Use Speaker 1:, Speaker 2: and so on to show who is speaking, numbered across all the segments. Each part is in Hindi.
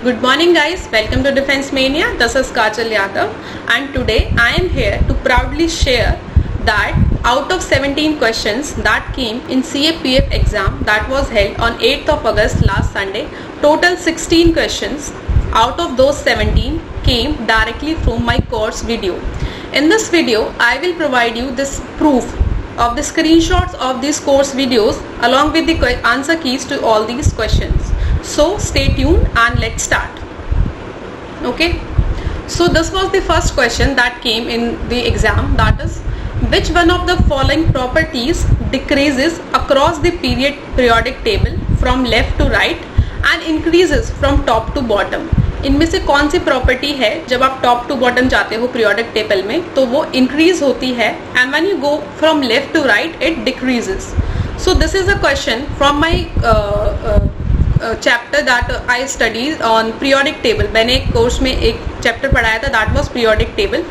Speaker 1: Good morning guys, welcome to Defense Mania. This is Kajal Yadav and today I am here to proudly share that out of 17 questions that came in CAPF exam that was held on 8th of August last Sunday, total 16 questions out of those 17 came directly from my course video. In this video, I will provide you this proof of the screenshots of these course videos along with the answer keys to all these questions. So stay tuned and let's start. Okay, so this was the first question that came in the exam, that is, which one of the following properties decreases across the periodic table from left to right and increases from top to bottom. इनमें से कौन सी प्रॉपर्टी है जब आप टॉप टू बॉटम जाते हो पीरियोडिक टेबल में तो वो इंक्रीज होती है and when you go from left to right it decreases. So this is a question from my chapter that I studies on periodic table. मैंने एक कोर्स में एक चैप्टर पढ़ाया था दैट वाज पीरियोडिक टेबल.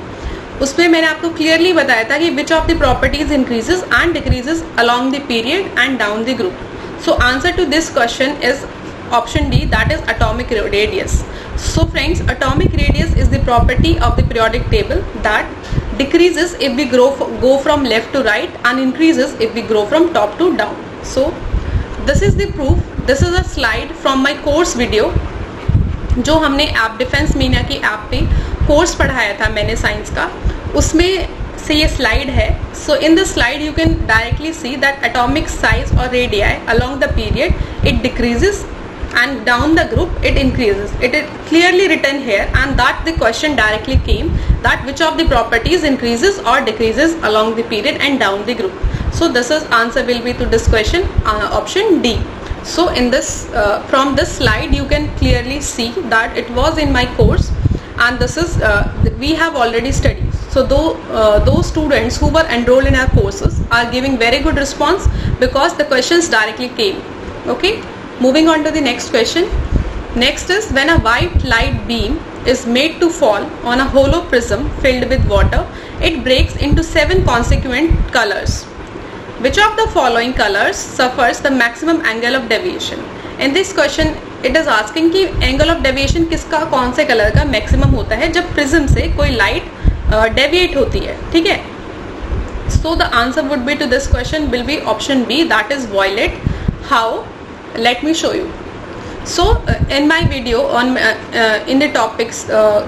Speaker 1: उसमें मैंने आपको क्लियरली बताया था कि which of the properties increases and decreases along the period and down the group. So answer to this question is option D, that is atomic radius. So friends, atomic radius is the property of the periodic table that decreases if we go from left to right and increases if we grow from top to down. So this is the proof. This is a slide from my course video जो हमने ऐप डिफेंस मीनिया की ऐप पे कोर्स पढ़ाया था मैंने साइंस का, उसमें से ये स्लाइड है. So in this slide you can directly see that atomic size और radii along the period it decreases and down the group it increases. It is clearly written here and that the question directly came that which of the properties increases or decreases along the period and down the group. So this is answer will be to this question option D. So in this from this slide you can clearly see that it was in my course and this is we have already studied. So those students who were enrolled in our courses are giving very good response because the questions directly came. Okay. Moving on to the next question. Next is when a white light beam is made to fall on a hollow prism filled with water, it breaks into 7 consequent colors. Which of the following colors suffers the maximum angle of deviation? In this question, it is asking कि angle of deviation किसका कौन से कलर का maximum होता है जब prism से कोई light deviate होती है, ठीक है? So the answer would be to this question will be option B, that is violet. How? Let me show you. So in my video on in the topics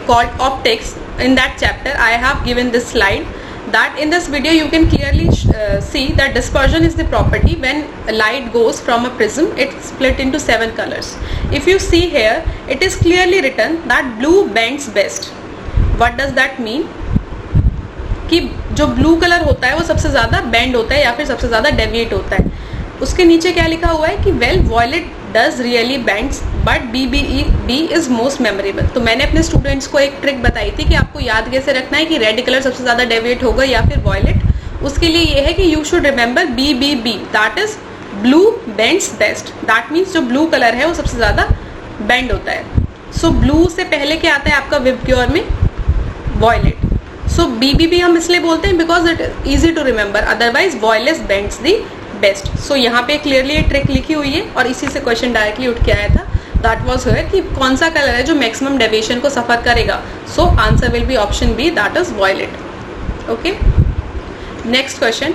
Speaker 1: called optics, in that chapter I have given this slide that in this video you can clearly see that dispersion is the property when light goes from a prism, it's split into 7 colors. If you see here, it is clearly written that blue bends best. What does that mean? कि जो ब्लू कलर होता है वो सबसे ज़्यादा बेंड होता है या फिर सबसे ज़्यादा डेविएट होता है. उसके नीचे क्या लिखा हुआ है कि well violet does really bends but B is most memorable. तो मैंने अपने स्टूडेंट्स को एक ट्रिक बताई थी कि आपको याद कैसे रखना है कि रेड कलर सबसे ज़्यादा डेविएट होगा या फिर वॉयलेट. उसके लिए ये है कि you should remember B that is blue bends best. That means जो ब्लू कलर है वो सबसे ज़्यादा बेंड होता है. सो ब्लू से पहले क्या आता है आपका विबग्योर में? वॉयलेट. सो बी हम इसलिए बोलते हैं because it is easy to remember, otherwise violets bends the best. So यहाँ पे क्लियरली ये ट्रिक लिखी हुई है और इसी से क्वेश्चन डायरेक्टली उठ के आया था. दैट वाज हियर कि कौन सा कलर है जो मैक्सिमम डेविएशन को सफर करेगा. So answer will be option B, that is violet. Okay, next question.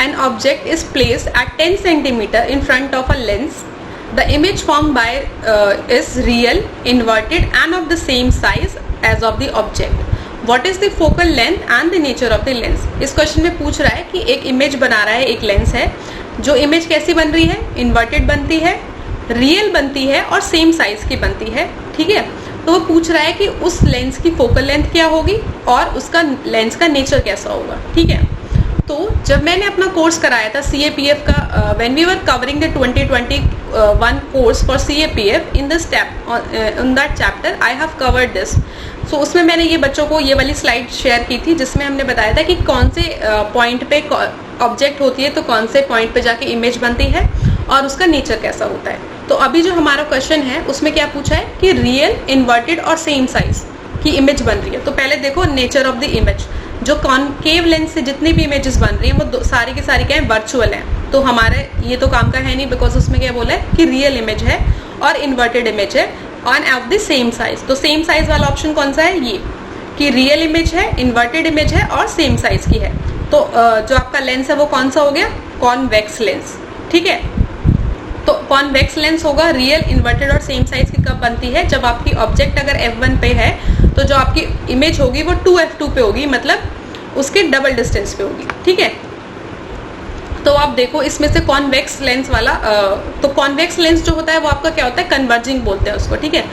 Speaker 1: An object is placed at 10 centimetre in front of a lens. The image form by is real, inverted and of the same size as of the object. What is the focal length and the nature of the lens? इस क्वेश्चन में पूछ रहा है कि एक इमेज बना रहा है, एक लेंस है, जो इमेज कैसी बन रही है? इन्वर्टेड बनती है, रियल बनती है और सेम साइज की बनती है, ठीक है. तो वो पूछ रहा है कि उस लेंस की फोकल लेंथ क्या होगी और उसका लेंस का नेचर कैसा होगा, ठीक है. तो जब मैंने अपना कोर्स कराया था CAPF का, when we were covering the 2021 course for CAPF in this in that chapter I have covered this. So उसमें मैंने ये बच्चों को ये वाली स्लाइड शेयर की थी जिसमें हमने बताया था कि कौन से पॉइंट पे ऑब्जेक्ट होती है तो कौन से पॉइंट पे जाके इमेज बनती है और उसका नेचर कैसा होता है. तो अभी जो हमारा क्वेश्चन है उसमें क्या पूछा है कि रियल, इन्वर्टेड और सेम साइज की इमेज बन रही है. तो पहले देखो नेचर ऑफ द इमेज. जो कॉनकेव लेंस से जितनी भी इमेजेस बन रही हैं वो सारी की सारी क्या है? वर्चुअल हैं. तो हमारे ये तो काम का है नहीं बिकॉज उसमें क्या बोला है कि रियल इमेज है और इन्वर्टेड इमेज है. On off the same size. तो सेम साइज वाला ऑप्शन कौन सा है, ये कि रियल इमेज है, इन्वर्टेड इमेज है और सेम साइज की है। तो जो आपका लेंस है वो कौन सा हो गया, कॉन्वेक्स लेंस। ठीक है, तो कॉन्वेक्स लेंस होगा रियल, इन्वर्टेड और सेम साइज की कब बनती है, जब आपकी ऑब्जेक्ट अगर f1 पे है तो जो आपकी इमेज होगी वो 2f2 पे होगी, मतलब उसके डबल डिस्टेंस पे होगी। ठीक है, तो आप देखो इसमें से कॉन्वेक्स लेंस वाला तो कॉन्वेक्स लेंस जो होता है वो आपका क्या होता है, कन्वर्जिंग बोलते हैं उसको। ठीक है,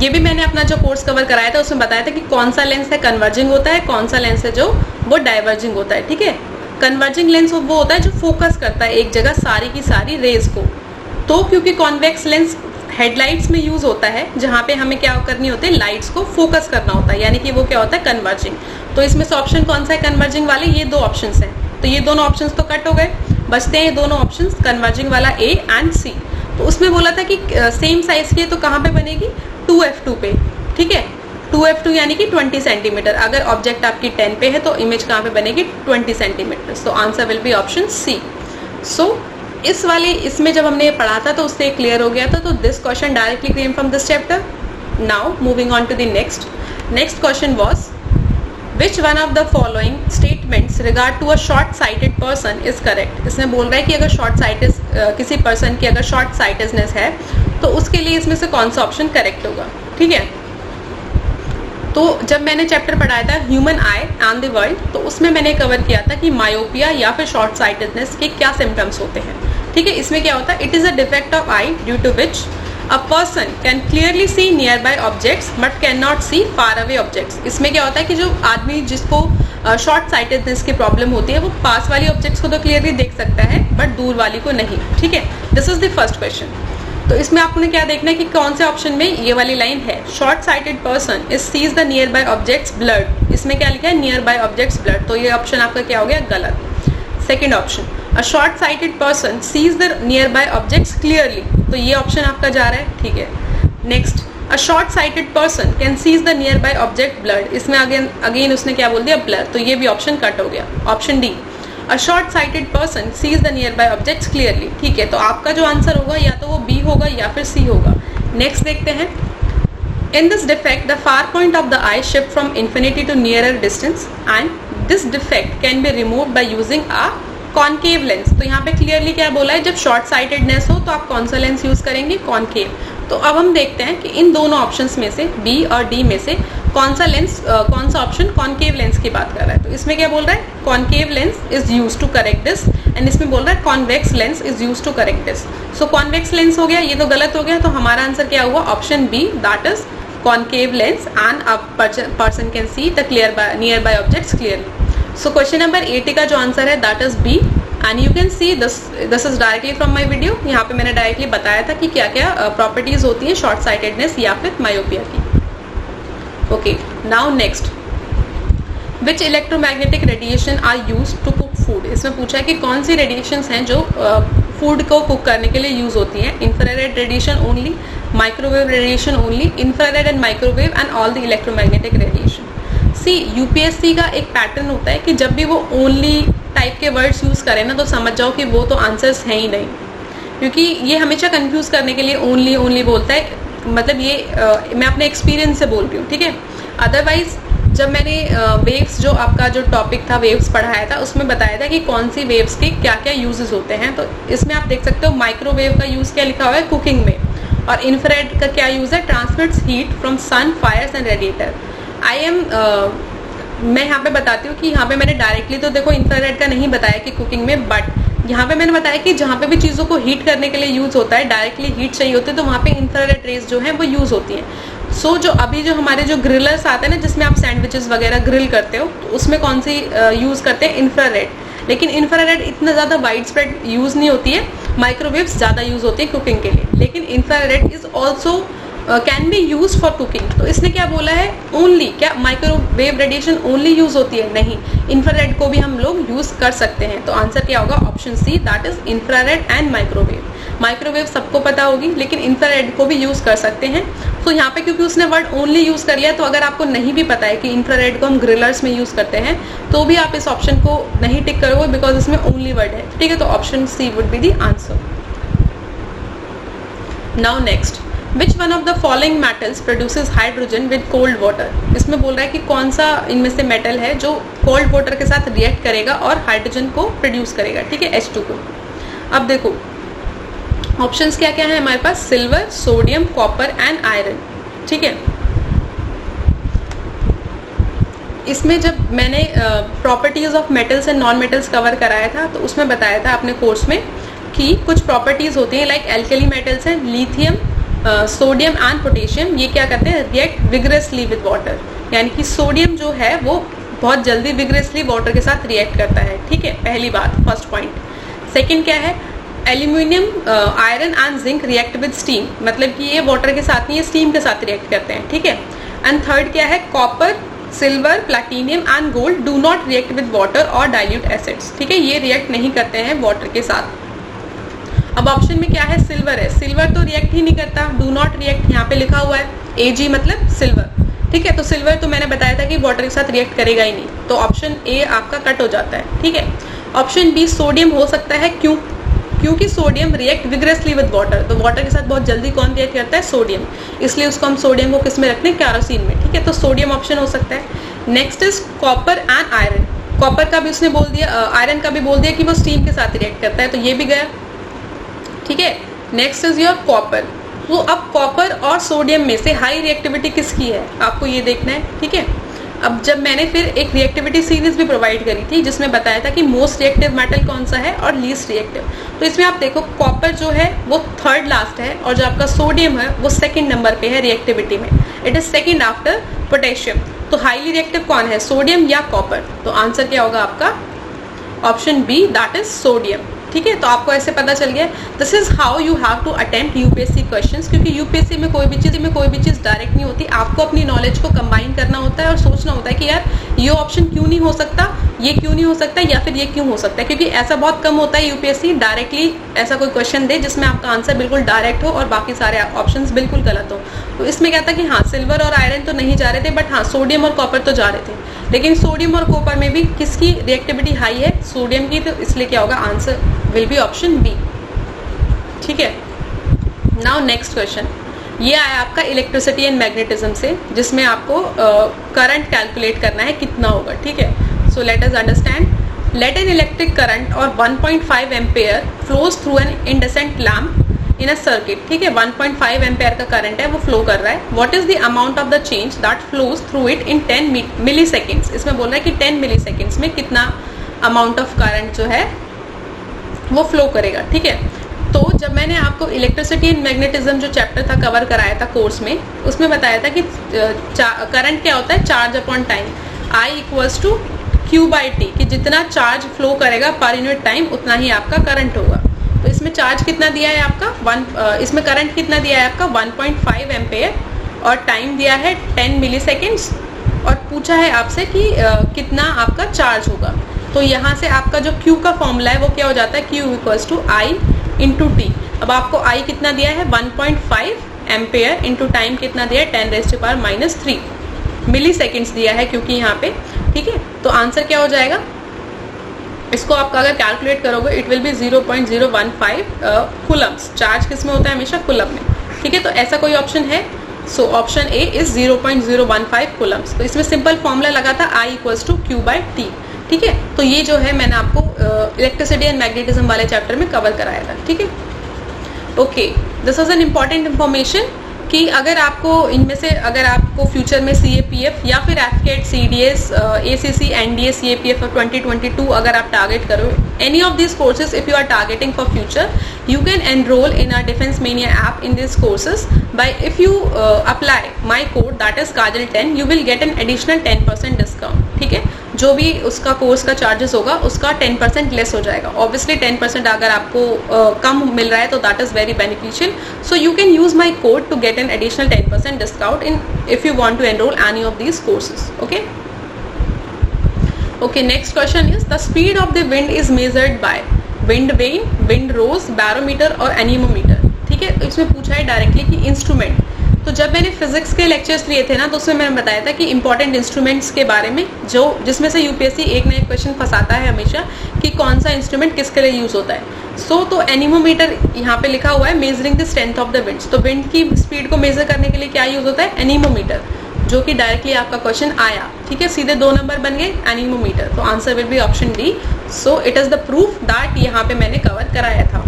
Speaker 1: ये भी मैंने अपना जो कोर्स कवर कराया था उसमें बताया था कि कौन सा लेंस है कन्वर्जिंग होता है, कौन सा लेंस है जो वो डाइवर्जिंग होता है। ठीक है, कन्वर्जिंग लेंस वो होता है जो फोकस करता है एक जगह सारी की सारी रेज को। तो क्योंकि कॉन्वेक्स लेंस हेडलाइट्स में यूज होता है जहाँ पे हमें क्या करनी होती है, लाइट्स को फोकस करना होता है, यानी कि वो क्या होता है, कन्वर्जिंग। तो इसमें से ऑप्शन कौन सा है कन्वर्जिंग वाले, ये दो ऑप्शंस हैं। तो ये दोनों ऑप्शंस तो कट हो गए, बचते हैं ये दोनों ऑप्शंस, कन्वर्जिंग वाला ए एंड सी। तो उसमें बोला था कि सेम साइज की है तो कहाँ पे बनेगी, 2f2 पे। ठीक है, 2f2 यानी कि 20 सेंटीमीटर। अगर ऑब्जेक्ट आपकी 10 पे है तो इमेज कहाँ पे बनेगी, 20 centimetre. So answer will be option C. So इस वाले इसमें जब हमने पढ़ा था तो उससे क्लियर हो गया था। तो this question directly came from this chapter. Now moving on to the next question was Which one of the following statements regard to a short-sighted person is correct? इसमें बोल रहा है कि अगर शॉर्ट साइटेड किसी पर्सन की अगर शॉर्ट साइटेडनेस है तो उसके लिए इसमें से कौन सा ऑप्शन करेक्ट होगा। ठीक है, तो जब मैंने चैप्टर पढ़ाया था human I and the world, तो उसमें मैंने कवर किया था कि मायोपिया या फिर शॉर्ट साइटेडनेस के क्या सिम्टम्स होते हैं। ठीक है, इसमें क्या होता है, it is a defect of eye due to which A person can clearly see nearby objects but cannot see far away objects। इसमें क्या होता है कि जो आदमी जिसको शॉर्ट साइटेडनेस की प्रॉब्लम होती है वो पास वाली ऑब्जेक्ट्स को तो क्लियरली देख सकता है बट दूर वाली को नहीं। ठीक है, this is the first question. तो इसमें आपने क्या देखना है कि कौन से ऑप्शन में ये वाली लाइन है, short sighted person is sees the near by objects blurred. इसमें क्या लिखा है, नियर बाय ऑब्जेक्ट्स ब्लड, तो ये ऑप्शन आपका क्या हो गया, गलत। Second option, a short sighted person sees the near by objects clearly, तो ये ऑप्शन आपका जा रहा है। ठीक है, next, a short sighted person can sees the near by object blurred. इसमें अगेन उसने क्या बोल दिया, ब्लर, तो ये भी ऑप्शन कट हो गया। Option D, a short sighted person sees the near by objects clearly. ठीक है, तो आपका जो आंसर होगा या तो वो बी होगा या फिर सी होगा। नेक्स्ट देखते हैं, in this defect the far point of the eye shift from infinity to nearer distance and this defect can be remove by using a concave lens. तो यहाँ पे क्लियरली क्या बोला है, जब शॉर्ट साइटेडनेस हो तो आप कौन सा लेंस यूज करेंगे, कॉनकेव। तो अब हम देखते हैं कि इन दोनों ऑप्शंस में से बी और डी में से कौन सा लेंस कौन सा ऑप्शन कॉनकेव लेंस की बात कर रहा है। तो इसमें क्या बोल रहा है, concave lens is use to correct this, and इसमें बोल रहा है convex lens is use to correct this. So convex lens हो गया, ये तो गलत हो गया, तो हमारा आंसर क्या हुआ, option B, that is concave lens and a person can see the near by objects clearly. So question number 80 का जो आंसर है that is B, and you can see this is directly from my video. यहाँ पे मैंने डायरेक्टली बताया था कि क्या क्या प्रॉपर्टीज होती हैं शॉर्ट साइटेडनेस या फिर मायोपिया की। Okay, now next, which electromagnetic radiation are use to cook food. इसमें पूछा है कि कौन सी रेडिएशंस हैं जो फूड को कुक करने के लिए यूज होती हैं। Infrared radiation only, microwave radiation only, infrared and microwave and all the electromagnetic radiation. See UPSC का एक पैटर्न होता है कि जब भी वो ओनली टाइप के वर्ड्स यूज करें ना तो समझ जाओ कि वो तो आंसर्स हैं ही नहीं, क्योंकि ये हमेशा कंफ्यूज करने के लिए ओनली बोलता है। मतलब ये मैं अपने एक्सपीरियंस से बोल रही हूँ। ठीक है, अदरवाइज जब मैंने वेव्स जो आपका जो टॉपिक था वेव्स पढ़ाया था उसमें बताया था कि कौन सी वेव्स के क्या क्या यूजेस होते हैं। तो इसमें आप देख सकते हो माइक्रोवेव का यूज क्या लिखा हुआ है, कुकिंग में, और इंफ्रारेड का क्या यूज है, transmits heat from sun, fires and radiator. मैं यहाँ पे बताती हूँ कि यहाँ पे मैंने डायरेक्टली तो देखो इंफ्रारेड का नहीं बताया कि कुकिंग में, बट यहाँ पे मैंने बताया कि जहाँ पे भी चीज़ों को हीट करने के लिए यूज होता है, डायरेक्टली हीट चाहिए होती है, तो वहाँ पे इंफ्रारेड रेज जो है वो यूज होती हैं। सो जो अभी जो हमारे जो ग्रिलर्स आते हैं ना जिसमें आप सैंडविचेस वगैरह ग्रिल करते हो, तो उसमें कौन सी यूज करते हैं, इंफ्रारेड। लेकिन इंफ्रारेड इतना ज़्यादा वाइड स्प्रेड यूज नहीं होती है, माइक्रोवेव्स ज़्यादा यूज होती है कुकिंग के लिए। लेकिन infrared is also can be use for cooking. तो इसने क्या बोला है, ओनली, क्या माइक्रोवेव रेडिएशन ओनली यूज होती है, नहीं, इंफ्रारेड को भी हम लोग यूज कर सकते हैं। तो आंसर क्या होगा, option C, that is infrared and microwave. Microwave सबको पता होगी लेकिन इंफ्रारेड को भी यूज कर सकते हैं। तो यहाँ पे क्योंकि उसने वर्ड ओनली यूज कर लिया, तो अगर आपको नहीं भी पता है कि इंफ्रारेड को हम ग्रिलर्स में यूज करते हैं तो भी आप इस ऑप्शन को नहीं टिक करोगे बिकॉज इसमें ओनली वर्ड है। ठीक है, तो option C would be the answer. Now next, which one of the following metals produces hydrogen with cold water. इसमें बोल रहा है कि कौन सा इनमें से मेटल है जो कोल्ड वाटर के साथ रिएक्ट करेगा और हाइड्रोजन को प्रोड्यूस करेगा, ठीक है, H2 को। अब देखो ऑप्शंस क्या क्या है हमारे पास, silver, sodium, copper and iron, ठीक है। इसमें जब मैंने properties of metals and non metals cover कराया था तो उसमें बताया था अपने कोर्स में कि कुछ प्रॉपर्टीज होती हैं लाइक एल्कली मेटल्स हैं, लिथियम, सोडियम एंड पोटेशियम, ये क्या करते हैं, रिएक्ट विग्रेसली विद वाटर, यानी कि सोडियम जो है वो बहुत जल्दी विग्रेसली वाटर के साथ रिएक्ट करता है, ठीक है, पहली बात, फर्स्ट पॉइंट। सेकेंड क्या है, aluminium, iron and zinc react with steam, मतलब कि ये वाटर के साथ नहीं, ये स्टीम के साथ रिएक्ट करते हैं, ठीक है। एंड थर्ड क्या है, copper, silver, platinum and gold do not react with water और डाइल्यूट एसिड्स, ठीक है, ये रिएक्ट नहीं करते हैं वाटर के साथ। अब ऑप्शन में क्या है, सिल्वर है, सिल्वर तो रिएक्ट ही नहीं करता, डू नॉट रिएक्ट यहाँ पे लिखा हुआ है, Ag मतलब सिल्वर, ठीक है, तो सिल्वर तो मैंने बताया था कि वाटर के साथ रिएक्ट करेगा ही नहीं, तो ऑप्शन ए आपका कट हो जाता है, ठीक है। ऑप्शन बी सोडियम हो सकता है, क्यों, क्योंकि सोडियम रिएक्ट विग्रेसली विद वाटर, तो वाटर के साथ बहुत जल्दी कौन रिएक्ट करता है, सोडियम, इसलिए उसको हम सोडियम को किस में रखते हैं, कैरोसिन में, ठीक है, तो सोडियम ऑप्शन हो सकता है। Next is copper and iron, copper का भी उसने बोल दिया, आयरन का भी बोल दिया कि वो स्टीम के साथ रिएक्ट करता है, तो ये भी गया, ठीक है। नेक्स्ट इज योर कॉपर, तो अब कॉपर और सोडियम में से हाई रिएक्टिविटी किसकी है आपको ये देखना है, ठीक है। अब जब मैंने फिर एक रिएक्टिविटी सीरीज भी प्रोवाइड करी थी जिसमें बताया था कि मोस्ट रिएक्टिव मेटल कौन सा है और लीस्ट रिएक्टिव, तो इसमें आप देखो कॉपर जो है वो थर्ड लास्ट है और जो आपका सोडियम है वो सेकंड नंबर पे है रिएक्टिविटी में, it is second after potassium. तो हाईली रिएक्टिव कौन है, सोडियम या कॉपर, तो आंसर क्या होगा आपका option B, that is sodium, ठीक है। तो आपको ऐसे पता चल गया, this is how you have to attempt UPSC questions, क्योंकि यूपीएससी में कोई भी चीज डायरेक्ट नहीं होती, आपको अपनी नॉलेज को कंबाइन करना होता है और सोचना होता है कि यार ये ऑप्शन क्यों नहीं हो सकता, ये क्यों नहीं हो सकता, या फिर ये क्यों हो सकता है, क्योंकि ऐसा बहुत कम होता है यूपीएससी डायरेक्टली ऐसा कोई क्वेश्चन दे जिसमें आपका आंसर बिल्कुल डायरेक्ट हो और बाकी सारे ऑप्शंस बिल्कुल गलत हो। तो इसमें क्या था कि हाँ सिल्वर और आयरन तो नहीं जा रहे थे, बट हाँ सोडियम और कॉपर तो जा रहे थे, लेकिन सोडियम और कॉपर में भी किसकी रिएक्टिविटी हाई है, सोडियम की, तो इसलिए क्या होगा, answer will be option B, ठीक है। नाउ नेक्स्ट क्वेश्चन, ये आया आपका इलेक्ट्रिसिटी एंड मैग्नेटिज्म से, जिसमें आपको करंट कैलकुलेट करना है कितना होगा, ठीक है। So let us understand, let an electric current और 1.5 ampere flows through an incandescent lamp in a circuit, ठीक है, 1.5 एम्पेयर का करंट है वो फ्लो कर रहा है, what is the amount of the change that flows through it in 10 milliseconds. इसमें बोल रहा है कि 10 मिली सेकेंड्स में कितना अमाउंट ऑफ करंट जो है वो फ्लो करेगा, ठीक है। तो जब मैंने आपको इलेक्ट्रिसिटी एंड मैग्नेटिज्म जो चैप्टर था कवर कराया था कोर्स में, उसमें बताया था कि करंट क्या होता है, charge upon time, I equals to Q by T, कि जितना चार्ज फ्लो करेगा पर यूनिट टाइम उतना ही आपका करंट होगा। तो इसमें चार्ज कितना दिया है आपका इसमें करंट कितना दिया है आपका 1.5 एम्पेयर और टाइम दिया है 10 मिली सेकेंड्स, और पूछा है आपसे कि कितना आपका चार्ज होगा। तो यहाँ से आपका जो Q का फॉर्मूला है वो क्या हो जाता है, Q equals to I into T. अब आपको I कितना दिया है 1.5 एम्पेयर इंटू टाइम कितना दिया है 10⁻³ मिली सेकेंड्स दिया है, क्योंकि यहाँ पे, ठीक है। तो आंसर क्या हो जाएगा, इसको आप अगर कैलकुलेट करोगे it will be 0.015 Coulomb's. Charge किस में होता है, हमेशा कूलम में, ठीक है। तो ऐसा कोई ऑप्शन है, so option A is 0.015 coulombs. तो इसमें सिंपल फॉर्मूला लगा था I equals to Q by T, ठीक है। तो ये जो है मैंने आपको इलेक्ट्रिसिटी एंड मैग्नेटिज्म वाले चैप्टर में कवर कराया था, ठीक है। Okay, this is an important information कि अगर आपको इनमें से, अगर आपको फ्यूचर में CAPF या फिर AFCAT, CDS, ACC, NDA, CAPF 2022 अगर आप टारगेट करो any of these courses, if you are targeting for future, you can enroll in our Defense Mania app in these courses by, if you apply my code that is Kajal10, you will get an additional 10% discount, ठीक है। जो भी उसका कोर्स का चार्जेस होगा उसका 10% लेस हो जाएगा। ऑब्वियसली 10% अगर आपको कम मिल रहा है तो that is very beneficial, so you can use my code to get an additional 10% discount in if you want to enroll any of these courses, okay. Okay, next question is the speed of the wind is measured by wind vane, wind rose, barometer और एनीमोमीटर, ठीक है। तो इसमें पूछा है डायरेक्टली कि इंस्ट्रूमेंट तो जब मैंने फिजिक्स के लेक्चर्स लिए थे ना, तो उसमें मैंने बताया था कि इंपॉर्टेंट इंस्ट्रूमेंट्स के बारे में, जो जिसमें से यूपीएससी एक ना एक क्वेश्चन फंसाता है हमेशा कि कौन सा इंस्ट्रूमेंट किसके लिए यूज होता है। तो एनीमोमीटर यहाँ पे लिखा हुआ है, measuring the strength of the winds. तो विंड की स्पीड को मेजर करने के लिए क्या यूज होता है? एनीमोमीटर, जो कि डायरेक्टली आपका क्वेश्चन आया। ठीक है, सीधे 2 नंबर बन गए, एनीमोमीटर। तो answer will be option D. So it is the proof that यहाँ पे मैंने कवर कराया था।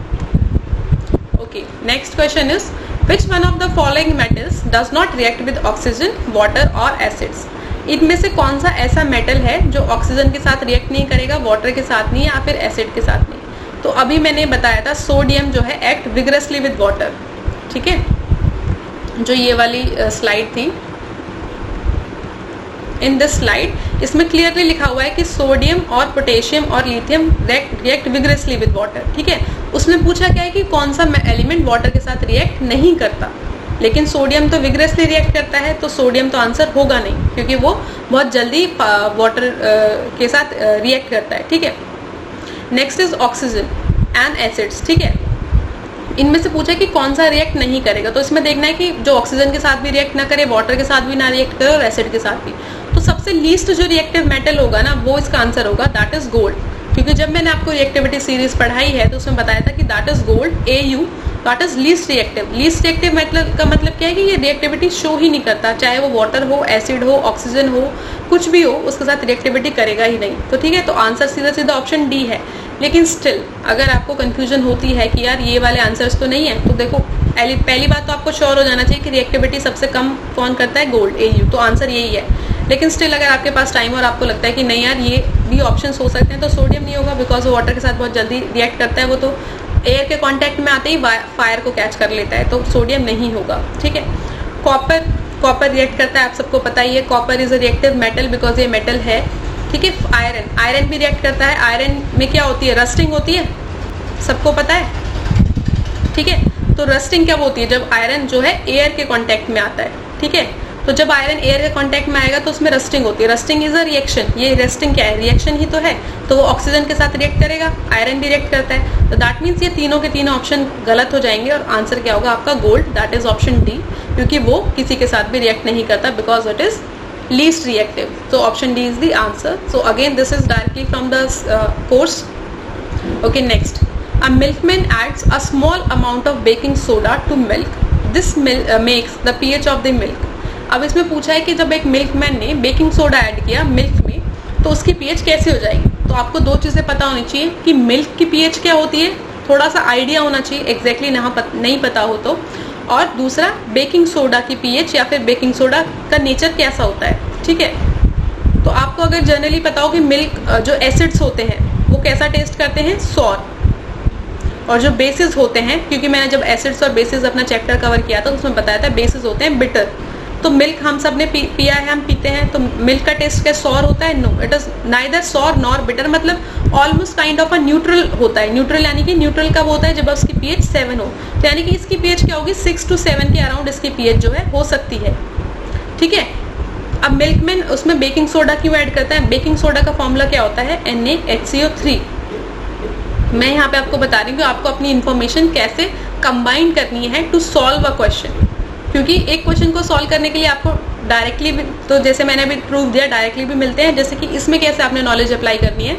Speaker 1: Okay, next question is which one of the following metals does not react with oxygen, water or acids? इनमें से कौन सा ऐसा मेटल है जो ऑक्सीजन के साथ रिएक्ट नहीं करेगा, वाटर के साथ नहीं, या फिर एसिड के साथ नहीं? तो अभी मैंने बताया था सोडियम जो है एक्ट विग्रसली विद वाटर। ठीक है, जो ये वाली स्लाइड थी, इन दिस स्लाइड इसमें क्लियरली लिखा हुआ है कि सोडियम और पोटेशियम और lithium react vigorously with water. ठीक है, उसमें पूछा क्या है कि कौन सा एलिमेंट वाटर के साथ रिएक्ट नहीं करता, लेकिन सोडियम तो विग्रसली रिएक्ट करता है, तो सोडियम तो आंसर होगा नहीं, क्योंकि वो बहुत जल्दी वाटर के साथ रिएक्ट करता है। ठीक है, next is oxygen and acids. ठीक है, इनमें से पूछा कि कौन सा रिएक्ट नहीं करेगा, तो इसमें देखना है कि जो ऑक्सीजन के साथ भी रिएक्ट ना करे, वाटर के साथ भी ना रिएक्ट करे, और एसिड के साथ भी। तो सबसे लीस्ट जो रिएक्टिव मेटल होगा ना, वो इसका आंसर होगा, दैट इज गोल्ड। क्योंकि जब मैंने आपको रिएक्टिविटी सीरीज पढ़ाई है तो उसमें बताया था कि that is gold, AU, that is least reactive. Least reactive मतलब का मतलब क्या है कि ये रिएक्टिविटी शो ही नहीं करता, चाहे वो वाटर हो, एसिड हो, ऑक्सीजन हो, कुछ भी हो, उसके साथ रिएक्टिविटी करेगा ही नहीं। तो ठीक है, तो आंसर सीधा सीधा ऑप्शन डी है। लेकिन स्टिल अगर आपको कंफ्यूजन होती है कि यार ये वाले आंसर्स तो नहीं है, तो देखो पहली बात तो आपको श्योर हो जाना चाहिए कि रिएक्टिविटी सबसे कम कौन करता है? Gold, AU। तो आंसर यही है। लेकिन स्टिल अगर आपके पास टाइम और आपको लगता है कि नहीं यार ये भी ऑप्शंस हो सकते हैं, तो सोडियम नहीं होगा, बिकॉज वो वाटर के साथ बहुत जल्दी रिएक्ट करता है, वो तो एयर के कांटेक्ट में आते ही फायर को कैच कर लेता है, तो सोडियम नहीं होगा। ठीक है, कॉपर रिएक्ट करता है, आप सबको पता ही है, copper is a reactive metal because ये मेटल है। ठीक है, आयरन भी रिएक्ट करता है। आयरन में क्या होती है? रस्टिंग होती है, सबको पता है। ठीक है, तो रस्टिंग कब होती है? जब आयरन जो है एयर के कांटेक्ट में आता है। ठीक है, तो जब आयरन एयर के कांटेक्ट में आएगा तो उसमें रस्टिंग होती है। Rusting is a reaction. ये रस्टिंग क्या है? रिएक्शन ही तो है, तो वो ऑक्सीजन के साथ रिएक्ट करेगा, आयरन भी रिएक्ट करता है। तो दैट मीन्स ये तीनों के तीनों ऑप्शन गलत हो जाएंगे, और आंसर क्या होगा आपका? Gold, that is option D, क्योंकि वो किसी के साथ भी रिएक्ट नहीं करता, because it is least reactive. So option D is the answer. So again this is directly from the course. Okay, next, a milkman adds a small amount of baking soda to milk. This makes the pH of the milk. अब इसमें पूछा है कि जब एक मिल्कमैन ने बेकिंग सोडा ऐड किया मिल्क में, तो उसकी पीएच कैसे हो जाएगी? तो आपको 2 चीज़ें पता होनी चाहिए कि मिल्क की पीएच क्या होती है, थोड़ा सा आइडिया होना चाहिए, एग्जैक्टली नहीं पता हो तो, और दूसरा बेकिंग सोडा की पीएच या फिर बेकिंग सोडा का नेचर कैसा होता है। ठीक है, तो आपको अगर जनरली पता हो कि मिल्क जो एसिड्स होते हैं वो कैसा टेस्ट करते हैं? सॉर। और जो बेसिस होते हैं, क्योंकि मैंने जब एसिड्स और बेसिस अपना चैप्टर कवर किया था तो उसमें बताया था बेसिस होते हैं बिटर। तो मिल्क हम सब ने पिया है, हम पीते हैं, तो मिल्क का टेस्ट क्या सॉर होता है? No, it is neither sour nor bitter, मतलब almost kind of a neutral होता है। न्यूट्रल यानी कि न्यूट्रल कब होता है? जब उसकी पीएच 7 हो। तो यानी कि इसकी पीएच क्या होगी? 6 to 7 के अराउंड इसकी पीएच जो है हो सकती है। ठीक है, अब मिल्कमैन उसमें बेकिंग सोडा क्यों ऐड करता है? बेकिंग सोडा का फॉर्मूला क्या होता है? NaHCO3। मैं यहाँ पे आपको बता रही हूँ कि आपको अपनी इंफॉर्मेशन कैसे कंबाइन करनी है टू सॉल्व अ क्वेश्चन, क्योंकि एक क्वेश्चन को सॉल्व करने के लिए आपको डायरेक्टली भी, तो जैसे मैंने अभी प्रूफ दिया, डायरेक्टली भी मिलते हैं, जैसे कि इसमें कैसे आपने नॉलेज अप्लाई करनी है।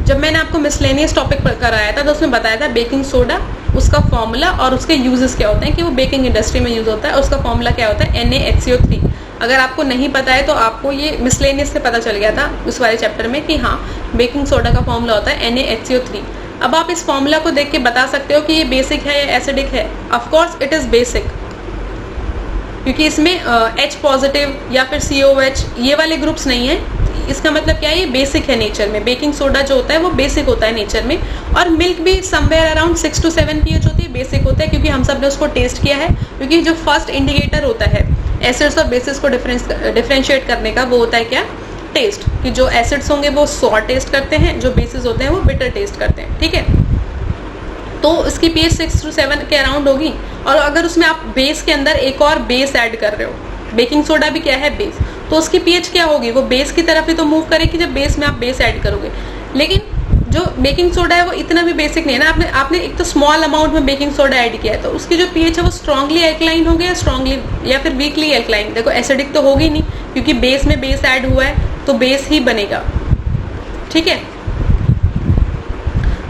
Speaker 1: जब मैंने आपको मिसलेनियस टॉपिक कराया था तो उसमें बताया था बेकिंग सोडा, उसका फॉर्मूला और उसके यूजेस क्या होते हैं, कि वो बेकिंग इंडस्ट्री में यूज होता है, उसका फॉर्मूला क्या होता है? NaHCO3। अगर आपको नहीं पता है तो आपको ये मिसलेनियस से पता चल गया था उस वाले चैप्टर में कि हाँ बेकिंग सोडा का फॉर्मूला होता है NaHCO3। अब आप इस फॉर्मूला को देख के बता सकते हो कि ये बेसिक है या एसिडिक है। ऑफकोर्स इट इज बेसिक, क्योंकि इसमें H पॉजिटिव या फिर COH ये वाले ग्रुप्स नहीं है। इसका मतलब क्या है? ये बेसिक है नेचर में। बेकिंग सोडा जो होता है वो बेसिक होता है नेचर में, और मिल्क भी समवेयर अराउंड 6 to 7 pH होती है, बेसिक होता है, क्योंकि हम सब ने उसको टेस्ट किया है। क्योंकि जो फर्स्ट इंडिकेटर होता है एसिड्स और बेसिस को डिफरेंशिएट करने का, वो होता है क्या? टेस्ट। कि जो एसिड्स होंगे वो सॉर टेस्ट करते हैं, जो बेसिस होते हैं वो बिटर टेस्ट करते हैं। ठीक है, तो इसकी पीएच 6 to 7 के अराउंड होगी। और अगर उसमें आप बेस के अंदर एक और बेस ऐड कर रहे हो, बेकिंग सोडा भी क्या है? बेस, तो उसकी पीएच क्या होगी? वो बेस की तरफ ही तो मूव करेगी जब बेस में आप बेस ऐड करोगे। लेकिन जो बेकिंग सोडा है वो इतना भी बेसिक नहीं है ना, आपने एक तो स्मॉल अमाउंट में बेकिंग सोडा ऐड किया है, तो उसकी जो पीएच है वो स्ट्रांगली एल्कलाइन हो गया, स्ट्रांगली या फिर वीकली एल्कलाइन। देखो एसिडिक तो होगी नहीं, क्योंकि बेस में बेस ऐड हुआ है तो बेस ही बनेगा, ठीक है।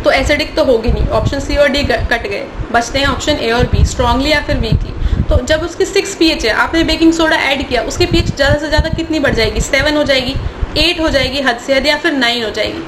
Speaker 1: तो एसिडिक तो होगी नहीं, ऑप्शन सी और डी कट गए, बचते हैं ऑप्शन ए और बी, स्ट्रांगली या फिर वीकली। तो जब उसकी 6 पीएच है, आपने बेकिंग सोडा ऐड किया, उसकी पीएच ज़्यादा से ज़्यादा कितनी बढ़ जाएगी, 7 हो जाएगी, 8 हो जाएगी हद से हद, या फिर 9 हो जाएगी।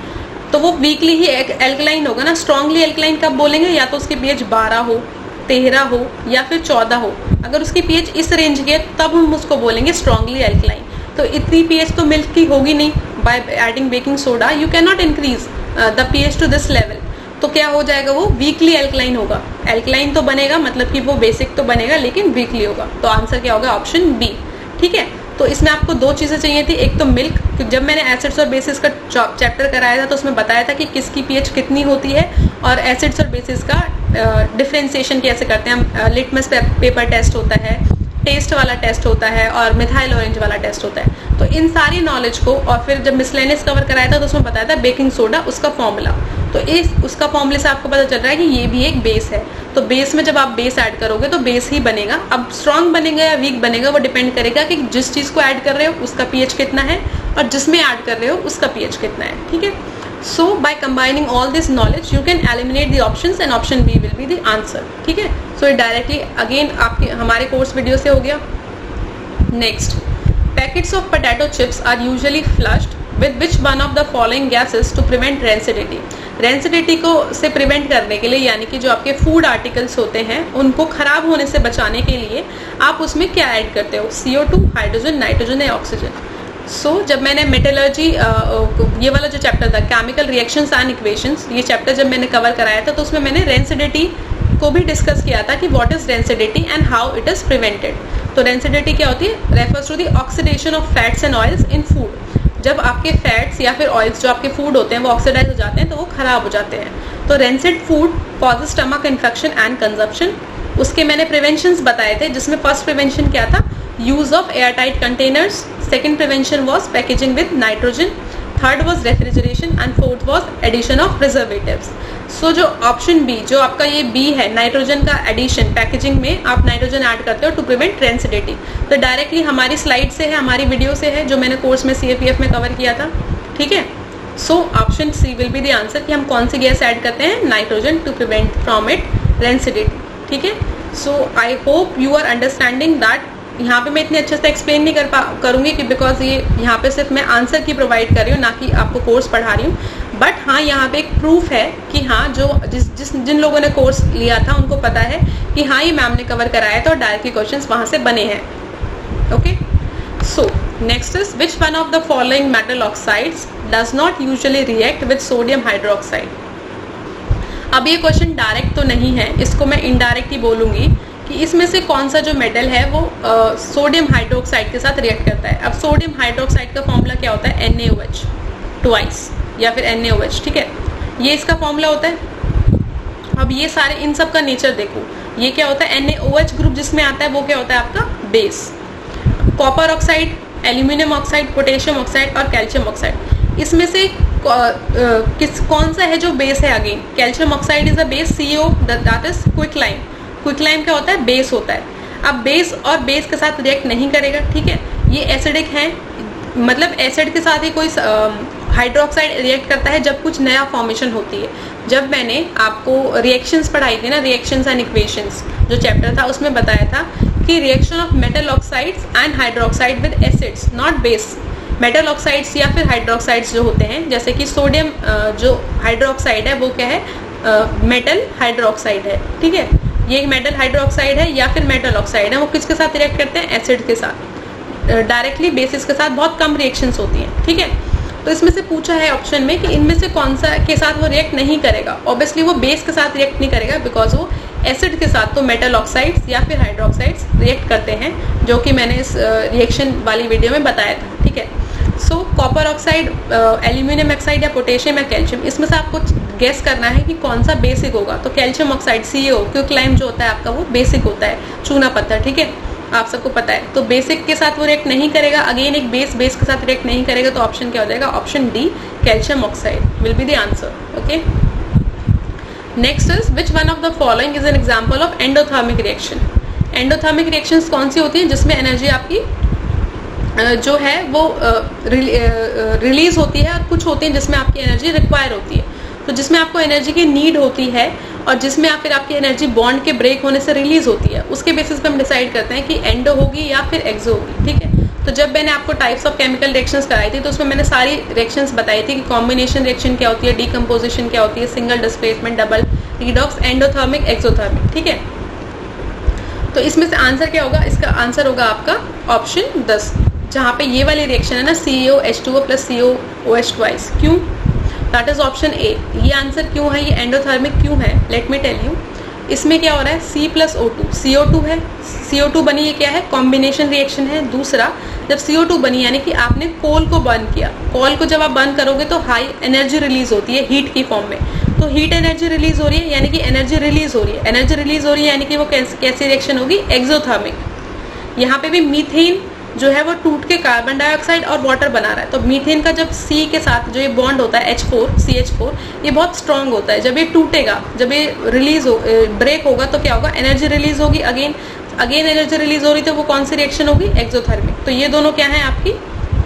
Speaker 1: तो वो वीकली ही एल्कलाइन होगा ना। स्ट्रांगली एल्कलाइन कब बोलेंगे, या तो उसकी पीएच 12 हो, 13 हो या फिर 14 हो। अगर उसकी पीएच इस रेंज की है तब हम उसको बोलेंगे स्ट्रांगली एल्कलाइन। तो इतनी पीएच तो मिल्क की होगी नहीं, by adding baking soda you can not increase the pH to this level. तो क्या हो जाएगा, वो वीकली एल्कलाइन होगा। एल्कलाइन तो बनेगा, मतलब कि वो बेसिक तो बनेगा लेकिन वीकली होगा। तो आंसर क्या होगा, ऑप्शन बी, ठीक है। तो इसमें आपको 2 चीज़ें चाहिए थी, एक तो मिल्क, क्योंकि जब मैंने एसिड्स और बेसिस का चैप्टर कराया था तो उसमें बताया था कि किसकी पीएच कितनी होती है और एसिड्स और बेसिस का डिफ्रेंसिएशन कैसे करते हैं हम। लिटमस पेपर टेस्ट होता है, टेस्ट वाला टेस्ट होता है और मिथाइल ऑरेंज वाला टेस्ट होता है। तो इन सारी नॉलेज को, और फिर जब मिसलेनियस कवर कराया था तो उसमें बताया था बेकिंग सोडा, उसका फॉर्मूला। तो उसका फॉर्मूले से आपको पता चल रहा है कि ये भी एक बेस है। तो बेस में जब आप बेस ऐड करोगे तो बेस ही बनेगा। अब स्ट्रॉन्ग बनेगा या वीक बनेगा वो डिपेंड करेगा कि जिस चीज़ को ऐड कर रहे हो उसका पीएच कितना है और जिसमें ऐड कर रहे हो उसका पीएच कितना है, ठीक है। So by combining all this knowledge you can eliminate the options and option B will be the answer, ठीक है। सो इट डायरेक्टली अगेन आपके हमारे कोर्स वीडियो से हो गया। Next, packets of potato chips are usually flushed with which one of the following gases to prevent rancidity। Rancidity को से प्रिवेंट करने के लिए, यानी कि जो आपके फूड आर्टिकल्स होते हैं उनको खराब होने से बचाने के लिए आप उसमें क्या ऐड करते हो, CO2, हाइड्रोजन, नाइट्रोजन या ऑक्सीजन। सो जब मैंने मेटलर्जी ये वाला जो चैप्टर था केमिकल रिएक्शंस एंड इक्वेशंस, ये चैप्टर जब मैंने कवर कराया था तो उसमें मैंने रेंसिडिटी को भी डिस्कस किया था कि what is rancidity and how it is prevented. तो रेंसिडिटी क्या होती है, refers to the oxidation of fats and oils in food. जब आपके फैट्स या फिर ऑयल्स जो आपके फूड होते हैं वो ऑक्सीडाइज हो जाते हैं तो वो खराब हो जाते हैं। तो rancid food causes stomach infection and consumption. उसके मैंने प्रिवेंशंस बताए थे, जिसमें फर्स्ट प्रिवेंशन क्या था, use of air tight containers. Second prevention was packaging with nitrogen. Third was refrigeration and fourth was addition of preservatives. So जो ऑप्शन बी, जो आपका ये बी है, नाइट्रोजन का एडिशन, पैकेजिंग में आप नाइट्रोजन ऐड करते हो टू प्रिवेंट रेंसिडिटी। तो डायरेक्टली हमारी स्लाइड से है, हमारी वीडियो से है, जो मैंने कोर्स में CAPF में कवर किया था, ठीक है। So option C will be the answer कि हम कौन सी गैस ऐड करते हैं, nitrogen, to prevent from it rancidity, ठीक है। So I hope you are understanding that. यहाँ पे मैं इतने अच्छे से एक्सप्लेन नहीं करूँगी कि बिकॉज ये यहाँ पे सिर्फ मैं आंसर की प्रोवाइड कर रही हूँ, ना कि आपको कोर्स पढ़ा रही हूँ। बट हाँ, यहाँ पे एक प्रूफ है कि हाँ, जो जिन लोगों ने कोर्स लिया था उनको पता है कि हाँ, ये मैम ने कवर कराया था और डायरेक्टली क्वेश्चंस वहाँ से बने हैं, okay. So next is which one of the following metal oxides does not usually react with sodium hydroxide. अब ये क्वेश्चन डायरेक्ट तो नहीं है, इसको मैं इनडायरेक्ट ही बोलूँगी कि इसमें से कौन सा जो मेटल है वो सोडियम हाइड्रोक्साइड के साथ रिएक्ट करता है। अब सोडियम हाइड्रोक्साइड का फॉर्मूला क्या होता है, NaOH ट्वाइस या फिर NaOH, ठीक है, ये इसका फॉर्मूला होता है। अब ये सारे इन सब का नेचर देखो, ये क्या होता है, NaOH ग्रुप जिसमें आता है वो क्या होता है आपका base. Copper oxide, aluminium oxide, potassium oxide और कैल्शियम ऑक्साइड, इसमें से कौन सा है जो बेस है। Again calcium oxide is a base, CO that is quicklime. Quicklime क्या होता है, बेस होता है। अब बेस और बेस के साथ रिएक्ट नहीं करेगा, ठीक है। ये एसिडिक है, मतलब एसिड के साथ ही कोई हाइड्रोक्साइड रिएक्ट करता है जब कुछ नया फॉर्मेशन होती है। जब मैंने आपको रिएक्शंस पढ़ाई थी ना, रिएक्शंस एंड इक्वेशंस जो चैप्टर था, उसमें बताया था कि reaction of metal oxides and hydroxide with acids not base. Metal oxides या फिर हाइड्रोक्साइड्स जो होते हैं, जैसे कि सोडियम जो हाइड्रोक्साइड है वो क्या है, मेटल हाइड्रोक्साइड है, ठीक है। ये मेटल हाइड्रोक्साइड है या फिर मेटल ऑक्साइड है, वो किसके साथ रिएक्ट करते हैं, एसिड के साथ। डायरेक्टली बेसिस के साथ बहुत कम रिएक्शंस होती हैं, ठीक है। तो इसमें से पूछा है ऑप्शन में कि इनमें से कौन सा के साथ वो रिएक्ट नहीं करेगा। ऑब्वियसली वो बेस के साथ रिएक्ट नहीं करेगा, बिकॉज वो एसिड के साथ तो मेटल ऑक्साइड्स या फिर हाइड्रोक्साइड्स रिएक्ट करते हैं, जो कि मैंने इस रिएक्शन वाली वीडियो में बताया था, ठीक है। सो कॉपर ऑक्साइड, एल्यूमिनियम ऑक्साइड या पोटेशियम या कैल्शियम, इसमें से आपको गेस करना है कि कौन सा बेसिक होगा। तो कैल्शियम ऑक्साइड CO क्विकलाइम जो होता है आपका वो बेसिक होता है, चूना पत्थर, ठीक है, आप सबको पता है। तो बेसिक के साथ वो रिएक्ट नहीं करेगा। अगेन एक बेस के साथ रिएक्ट नहीं करेगा, तो ऑप्शन क्या हो जाएगा, option D calcium oxide will be the answer. Okay. Next is which one of the following is an example of endothermic reaction? Endothermic reactions कौन सी होती हैं जिसमें एनर्जी आपकी जो है वो रिलीज होती है, और कुछ होती हैं जिसमें आपकी एनर्जी रिक्वायर होती है. तो जिसमें आपको एनर्जी की नीड होती है और जिसमें फिर आपकी एनर्जी बॉन्ड के ब्रेक होने से रिलीज होती है, उसके बेसिस पे हम डिसाइड करते हैं कि एंडो होगी या फिर एक्सो होगी. ठीक है. तो जब मैंने आपको टाइप्स ऑफ केमिकल रिएक्शंस कराई थी तो उसमें मैंने सारी रिएक्शंस बताई थी कि कॉम्बिनेशन रिएक्शन क्या होती है, डीकम्पोजिशन क्या होती है, single displacement, double redox, endothermic, exothermic. ठीक है. तो इसमें से आंसर क्या होगा? इसका आंसर होगा आपका ऑप्शन 10, जहाँ पे ये वाली रिएक्शन है ना CaOH2O प्लस CaOH ट्वाइस. क्यों? That is option A. ये आंसर क्यों है, ये एंडोथर्मिक क्यों है? Let me tell you. इसमें क्या हो रहा है? C प्लस O2, CO2 है. CO2 बनी, ये क्या है? कॉम्बिनेशन रिएक्शन है. दूसरा, जब CO2 बनी यानी कि आपने कोल को बर्न किया. कोल को जब आप बर्न करोगे तो हाई एनर्जी रिलीज होती है हीट की फॉर्म में. तो हीट एनर्जी रिलीज हो रही है यानी कि एनर्जी रिलीज हो रही है. एनर्जी रिलीज हो रही है यानी कि वो कैसी रिएक्शन होगी? एक्सोथर्मिक. यहाँ पे भी मीथेन जो है वो टूट के कार्बन डाइऑक्साइड और वाटर बना रहा है. तो मीथेन का जब C के साथ जो ये बॉन्ड होता है CH4, ये बहुत स्ट्रांग होता है. जब ये टूटेगा, जब ये रिलीज हो ब्रेक होगा तो क्या होगा? एनर्जी रिलीज होगी. अगेन एनर्जी रिलीज हो रही तो वो कौन सी रिएक्शन होगी? एक्सोथर्मिक. तो ये दोनों क्या है आपकी?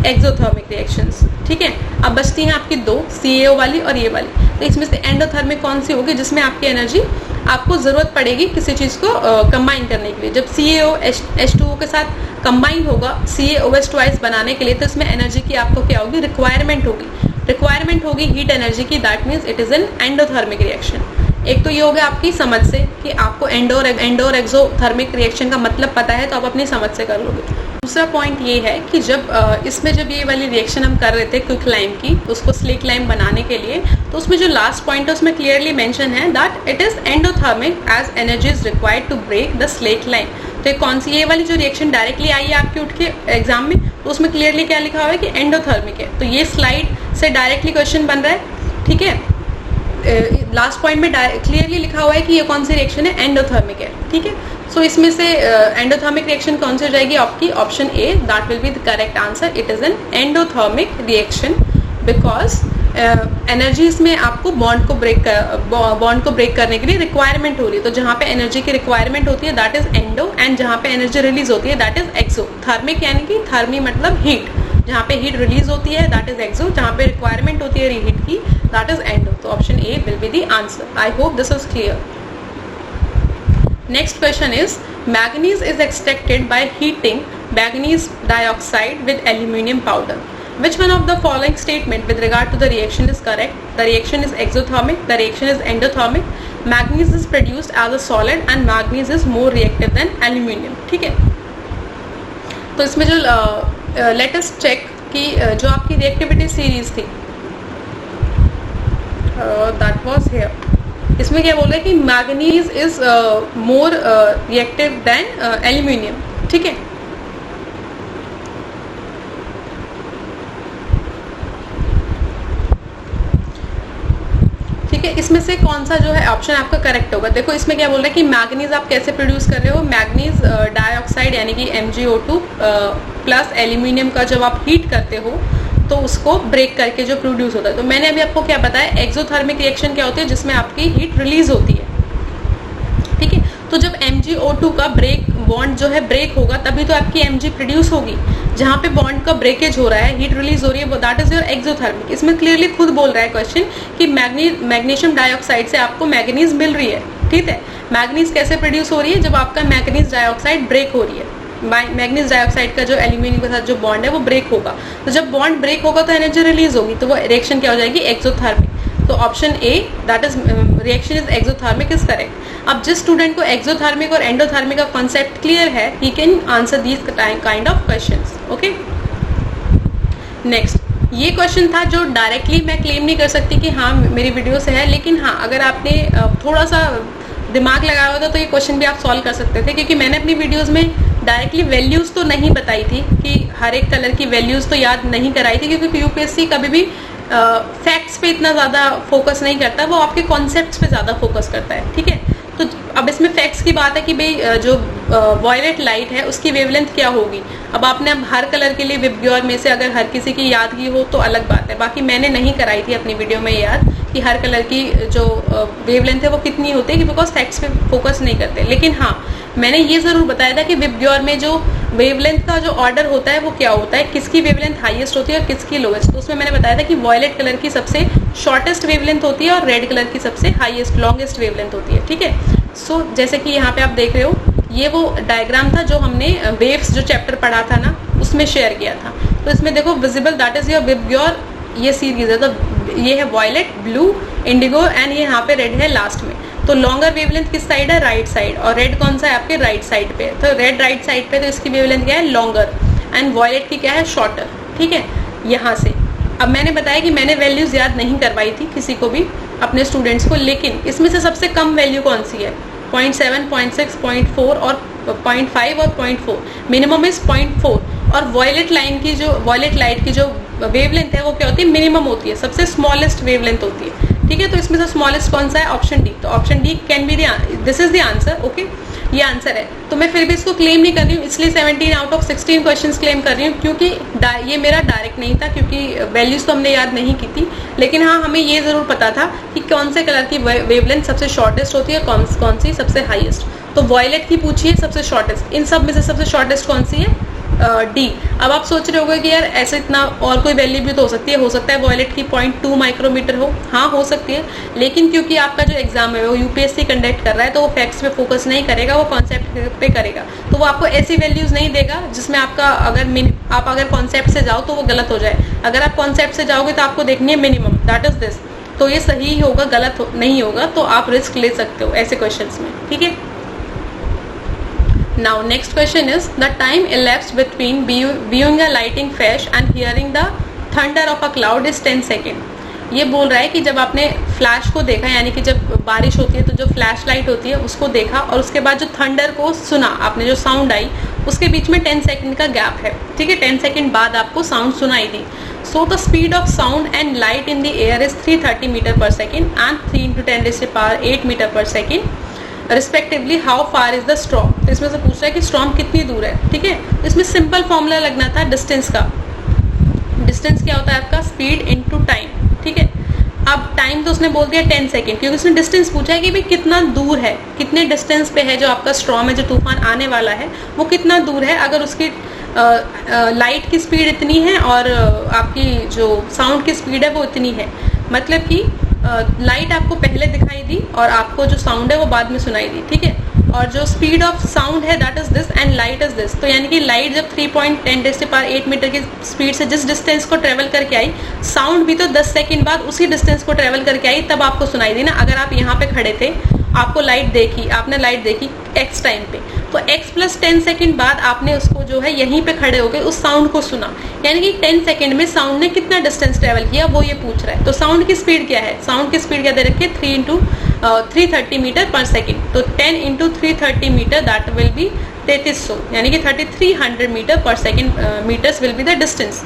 Speaker 1: Exothermic reactions. ठीक है. अब बचती हैं आपकी दो, CaO वाली और ये वाली. तो इसमें से एंडोथर्मिक कौन सी होगी जिसमें आपकी एनर्जी आपको जरूरत पड़ेगी किसी चीज को कंबाइन करने के लिए? जब CaOH2O के साथ कंबाइन होगा CaOH ट्वाइस बनाने के लिए, तो इसमें एनर्जी की आपको क्या होगी? रिक्वायरमेंट होगी हीट एनर्जी की. That means it is an endothermic reaction. एक तो ये हो गया आपकी समझ से कि आपको एंडो और एक्सोथर्मिक रिएक्शन का मतलब पता है, तो आप अपनी समझ से कर लोगे. दूसरा पॉइंट ये है कि जब इसमें जब ये वाली रिएक्शन हम कर रहे थे क्विक लाइम की, उसको स्लेक लाइम बनाने के लिए, तो उसमें जो लास्ट पॉइंट है उसमें क्लियरली मेंशन है that it is endothermic as energy is required to break the slake lime. तो ये कौन सी, ये वाली जो रिएक्शन डायरेक्टली आई है आपकी उठ के एग्जाम में, तो उसमें क्लियरली क्या लिखा हुआ है कि एंडोथर्मिक है. तो ये स्लाइड से डायरेक्टली क्वेश्चन बन रहा है. ठीक है. लास्ट पॉइंट में क्लियरली लिखा हुआ है कि ये कौन सी रिएक्शन है? एंडोथर्मिक है. ठीक है. सो इसमें से एंडोथर्मिक रिएक्शन कौन सी हो जाएगी आपकी? Option A. That will be the correct answer. It is an endothermic reaction because energy इसमें आपको बॉन्ड को ब्रेक करने के लिए रिक्वायरमेंट हो रही है. तो जहाँ पे एनर्जी की रिक्वायरमेंट होती है दैट इज एंडो, एंड जहाँ पे एनर्जी रिलीज होती है दैट इज एक्सो. थर्मिक यानी कि थर्मी मतलब हीट. जहाँ पे हीट रिलीज होती है दैट इज एक्सो. जहाँ पे रिक्वायरमेंट होती है हीट की दैट इज एंडो. तो option A will be the answer. I hope this is clear. Next question is manganese is extracted by heating manganese dioxide with aluminium powder. Which one of the following statement with regard to the reaction is correct? The reaction is exothermic, the reaction is endothermic. Manganese is produced as a solid and manganese is more reactive than aluminium. ठीक है. तो इसमें जो let us check कि जो आपकी reactivity series थी that was here. इसमें क्या बोल रहा है कि manganese is more reactive than aluminium. ठीक है. ठीक है. इसमें से कौन सा जो है ऑप्शन आपका करेक्ट होगा? देखो इसमें क्या बोल रहा है कि मैग्नीज आप कैसे प्रोड्यूस कर रहे हो? मैग्नीज डाइऑक्साइड यानी कि MgO2 प्लस एल्यूमिनियम का जब आप हीट करते हो तो उसको ब्रेक करके जो प्रोड्यूस होता है. तो मैंने अभी आपको क्या बताया? एक्सोथर्मिक रिएक्शन क्या होती है? जिसमें आपकी हीट रिलीज होती है. ठीक है. तो जब MgO2 का बॉन्ड जो है ब्रेक होगा तभी तो आपकी Mg प्रोड्यूस होगी. जहाँ पे बॉन्ड का ब्रेकेज हो रहा है, हीट रिलीज हो रही है, दैट इज योर एक्सोथर्मिक. इसमें क्लियरली खुद बोल रहा है क्वेश्चन कि मैग्नीशियम डाइऑक्साइड से आपको मैग्नीज मिल रही है. ठीक है. मैग्नीज कैसे प्रोड्यूस हो रही है? जब आपका मैग्नीज डाइऑक्साइड ब्रेक हो रही है. मैग्नीज डाइऑक्साइड का जो एल्यूमिनियम के साथ जो बॉन्ड है वो ब्रेक होगा. तो जब बॉन्ड ब्रेक होगा तो एनर्जी रिलीज होगी. तो वो रिएक्शन क्या हो जाएगी? एक्सोथर्मिक. तो option A that is reaction is exothermic is correct. अब जिस स्टूडेंट को एक्सोथर्मिक और एंडोथर्मिक का कॉन्सेप्ट क्लियर है he can answer these kind of questions. Okay. Next ये क्वेश्चन था जो डायरेक्टली मैं क्लेम नहीं कर सकती कि हाँ मेरी वीडियो से है, लेकिन हाँ अगर आपने थोड़ा सा दिमाग लगाया होता तो ये क्वेश्चन भी आप सॉल्व कर सकते थे, क्योंकि मैंने अपनी वीडियोस में डायरेक्टली वैल्यूज़ तो नहीं बताई थी कि हर एक कलर की वैल्यूज़ तो याद नहीं कराई थी, क्योंकि यूपीएससी कभी भी फैक्ट्स पे इतना ज़्यादा फोकस नहीं करता, वो आपके कॉन्सेप्ट्स पे ज़्यादा फोकस करता है. ठीक है. तो अब इसमें फैक्ट्स की बात है कि भाई जो वॉयलेट लाइट है उसकी वेवलेंथ क्या होगी। अब आपने अब हर कलर के लिए विबग्योर में से अगर हर किसी की याद की हो तो अलग बात है, बाकी मैंने नहीं कराई थी अपनी वीडियो में याद कि हर कलर की जो वेवलेंथ है वो कितनी होती है, बिकॉज फैक्ट्स पे फोकस नहीं करते। लेकिन हाँ, मैंने ये जरूर बताया था कि विबग्योर में जो वेवलेंथ का जो ऑर्डर होता है वो क्या होता है, किसकी वेवलेंथ हाईएस्ट होती है और किसकी लोएस्ट। तो उसमें मैंने बताया था कि वॉयलेट कलर की सबसे शॉर्टेस्ट वेवलेंथ होती है और रेड कलर की सबसे हाईएस्ट लॉन्गेस्ट वेवलेंथ होती है। ठीक है, सो जैसे कि यहाँ पे आप देख रहे हो, ये वो डायग्राम था जो हमने वेव्स जो चैप्टर पढ़ा था ना उसमें शेयर किया था। तो इसमें देखो visible that is your VIBGYOR, ये सीरीज है, तो ये है वॉयलेट, ब्लू, इंडिगो एंड ये यहाँ पे रेड है लास्ट में। तो लॉन्गर वेवलेंथ किस साइड है, राइट साइड, और रेड कौन सा है आपके राइट साइड पे। तो रेड राइट साइड पे, तो इसकी वेवलेंथ क्या है, लॉन्गर, एंड वॉयलेट की क्या है, शॉर्टर। ठीक है, यहाँ से अब मैंने बताया कि मैंने वैल्यूज याद नहीं करवाई थी किसी को भी, अपने स्टूडेंट्स को, लेकिन इसमें से सबसे कम वैल्यू कौन सी है, 0.7, 0.6, 0.4 और 0.5 और 0.4, मिनिमम इज 0.4। और वॉयलेट लाइन की जो वॉयलेट लाइट की जो वेवलेंथ है वो क्या होती है, मिनिमम होती है, सबसे स्मॉलेस्ट वेवलेंथ होती है। ठीक है, तो इसमें से स्मॉलेस्ट कौन सा है, ऑप्शन डी। तो option D can be this is the answer. Okay, ये आंसर है। तो मैं फिर भी इसको क्लेम नहीं कर रही हूँ, इसलिए 17 आउट ऑफ 16 क्वेश्चंस क्लेम कर रही हूँ, क्योंकि ये मेरा डायरेक्ट नहीं था, क्योंकि वैल्यूज तो हमने याद नहीं की थी। लेकिन हाँ, हमें ये जरूर पता था कि कौन से कलर की वेवलेंथ सबसे शॉर्टेस्ट होती है, कौन सी सबसे हाईएस्ट। तो वॉयलेट की पूछिए सबसे शॉर्टेस्ट, इन सब में से सबसे शॉर्टेस्ट कौन सी है, डी। अब आप सोच रहे होगे कि यार ऐसे इतना और कोई वैल्यू भी तो हो सकती है, हो सकता है वॉयलेट की 0.2 माइक्रोमीटर हो, हाँ हो सकती है, लेकिन क्योंकि आपका जो एग्जाम है वो यूपीएससी कंडक्ट कर रहा है तो वो फैक्ट्स पे फोकस नहीं करेगा, वो कॉन्सेप्ट पे करेगा। तो वो आपको ऐसी वैल्यूज नहीं देगा जिसमें आपका अगर कॉन्सेप्ट से जाओ तो वो गलत हो जाए। अगर आप कॉन्सेप्ट से जाओगे तो आपको देखनी है मिनिमम, दैट इज दिस, तो ये सही होगा, गलत नहीं होगा, तो आप रिस्क ले सकते हो ऐसे क्वेश्चंस में। ठीक है, now next question is the time elapsed between viewing a lighting flash and hearing the thunder of a cloud is 10 second। ये बोल रहा है कि जब आपने फ्लैश को देखा, यानी कि जब बारिश होती है तो जो फ्लैश लाइट होती है उसको देखा, और उसके बाद जो थंडर को सुना आपने, जो साउंड आई, उसके बीच में 10 सेकंड का गैप है। ठीक है, 10 सेकंड बाद आपको साउंड सुनाई दी। So the speed of sound and light in the air is 330 metre पर सेकेंड एंड 3 × 10⁸ मीटर पर second respectively. How far is the storm. तो इसमें से पूछ रहा है कि स्टॉर्म कितनी दूर है। ठीक है, इसमें सिंपल फॉर्मूला लगना था डिस्टेंस का। डिस्टेंस क्या होता है आपका, स्पीड इनटू टाइम। ठीक है, अब टाइम तो उसने बोल दिया 10 सेकेंड, क्योंकि उसने डिस्टेंस पूछा है कि भाई कितना दूर है, कितने डिस्टेंस पे है जो आपका स्टॉर्म है, जो तूफान आने वाला है वो कितना दूर है। अगर उसकी लाइट की स्पीड इतनी है और आपकी जो साउंड की स्पीड है वो इतनी है, मतलब कि लाइट आपको पहले दिखाई दी और आपको जो साउंड है वो बाद में सुनाई दी। ठीक है, और जो स्पीड ऑफ साउंड है that is this and light is this. तो यानी कि लाइट जब 3.10⁸ मीटर की स्पीड से जिस डिस्टेंस को ट्रेवल करके आई, साउंड भी तो 10 सेकंड बाद उसी डिस्टेंस को ट्रेवल करके आई, तब आपको सुनाई दी ना। अगर आप यहाँ पे खड़े थे, आपको लाइट देखी, आपने लाइट देखी x टाइम पे, तो x + 10 सेकंड बाद आपने उसको जो है यहीं पे खड़े होकर उस साउंड को सुना, यानी कि 10 सेकंड में साउंड ने कितना डिस्टेंस ट्रेवल किया वो ये पूछ रहा है। तो साउंड की स्पीड क्या है, साउंड की स्पीड क्या दे रखी है, 3 × 330 मीटर पर सेकेंड। तो 10 × 330 मीटर दैट विल बी 3300, यानी कि 3300 मीटर पर second metres will be the distance.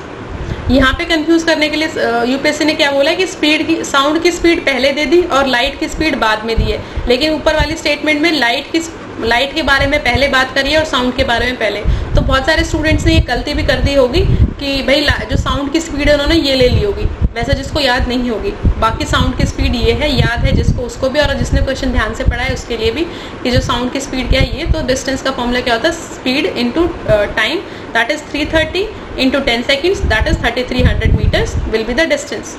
Speaker 1: यहाँ पे कंफ्यूज करने के लिए यूपीएससी ने क्या बोला है कि स्पीड की, साउंड की स्पीड पहले दे दी और लाइट की स्पीड बाद में दी है, लेकिन ऊपर वाली स्टेटमेंट में लाइट के बारे में पहले बात करी है और साउंड के बारे में पहले। तो बहुत सारे स्टूडेंट्स ने ये गलती भी कर दी होगी कि भाई जो साउंड की स्पीड है उन्होंने ये ले ली होगी, वैसे जिसको याद नहीं होगी। बाकी साउंड की स्पीड ये है, याद है जिसको उसको भी, और जिसने क्वेश्चन ध्यान से पढ़ा है उसके लिए भी, कि जो साउंड की स्पीड क्या है ये। तो डिस्टेंस का फॉर्मूला क्या होता है, speed into time that is 330 × 10 seconds that is 3300 metres will be the distance.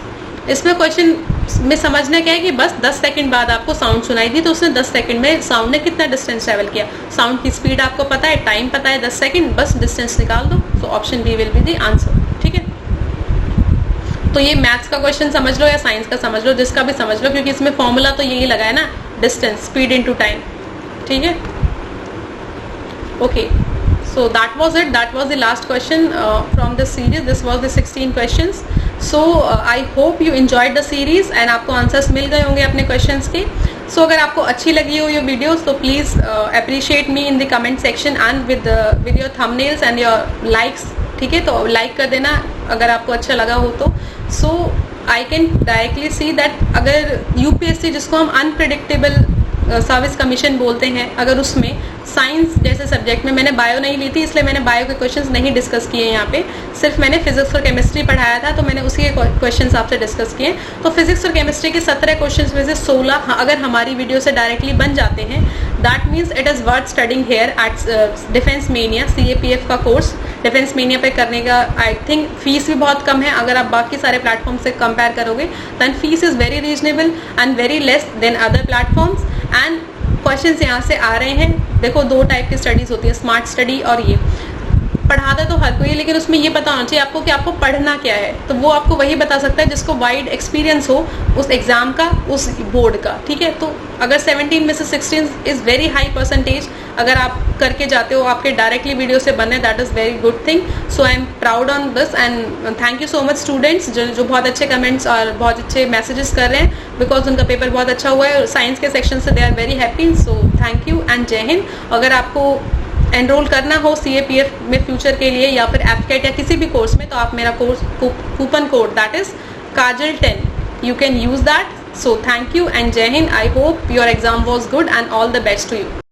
Speaker 1: इसमें क्वेश्चन में समझना क्या है कि बस 10 सेकंड बाद आपको साउंड सुनाई दी, तो उसने 10 सेकंड में साउंड ने कितना डिस्टेंस ट्रैवल किया। साउंड की स्पीड आपको पता है, टाइम पता है 10 सेकंड, बस डिस्टेंस निकाल दो। तो option B will be the answer. ठीक है, तो ये मैथ्स का क्वेश्चन समझ लो या साइंस का समझ लो, जिसका भी समझ लो, क्योंकि इसमें फॉर्मूला तो यही लगा है ना, डिस्टेंस, स्पीड इनटू टाइम। ठीक है, okay, so that was it, that was the last question from the series. This was the 16 questions. So I hope you enjoyed the series and आपको आंसर्स मिल गए होंगे अपने क्वेश्चंस के। So अगर आपको अच्छी लगी हो ये वीडियोस तो please appreciate me in the comment section and with your thumbnails and your likes। ठीक है, तो लाइक कर देना अगर आपको अच्छा लगा हो तो। So I can directly see that अगर UPSC जिसको हम unpredictable सर्विस कमीशन बोलते हैं, अगर उसमें साइंस जैसे सब्जेक्ट में, मैंने बायो नहीं ली थी इसलिए मैंने बायो के क्वेश्चंस नहीं डिस्कस किए यहाँ पे, सिर्फ मैंने फिजिक्स और केमिस्ट्री पढ़ाया था तो मैंने उसी के क्वेश्चंस आपसे डिस्कस किए। तो फिजिक्स और केमिस्ट्री के 17 क्वेश्चंस में से 16 अगर हमारी वीडियो से डायरेक्टली बन जाते हैं, that means it is worth studying here at defence mania, CAPF का कोर्स डिफेंस मेनिया पे करने का। आई थिंक फीस भी बहुत कम है, अगर आप बाकी सारे प्लेटफॉर्म से कंपेयर करोगे than fees is very reasonable and very less than other platforms. And questions यहाँ से आ रहे हैं। देखो 2 टाइप की स्टडीज़ होती है, स्मार्ट स्टडी और ये। पढ़ाता तो हर कोई है, लेकिन उसमें ये पता होना चाहिए आपको कि आपको पढ़ना क्या है, तो वो आपको वही बता सकता है जिसको वाइड एक्सपीरियंस हो उस एग्ज़ाम का, उस बोर्ड का, ठीक है। तो अगर 17 में से 16 इज़ वेरी हाई परसेंटेज अगर आप करके जाते हो, आपके डायरेक्टली वीडियो से बने, that is very good thing. So I am proud on this and thank you so much students जो बहुत अच्छे कमेंट्स और बहुत अच्छे मैसेजेस कर रहे हैं, बिकॉज उनका पेपर बहुत अच्छा हुआ है और साइंस के सेक्शन से they are very happy. So thank you and जय हिंद। अगर आपको एनरोल करना हो CAPF में फ्यूचर के लिए या फिर FCAT या किसी भी कोर्स में, तो आप मेरा course coupon code that is KAJAL10 you can use that. So thank you and जय हिंद। I hope your exam was good and all the best to you.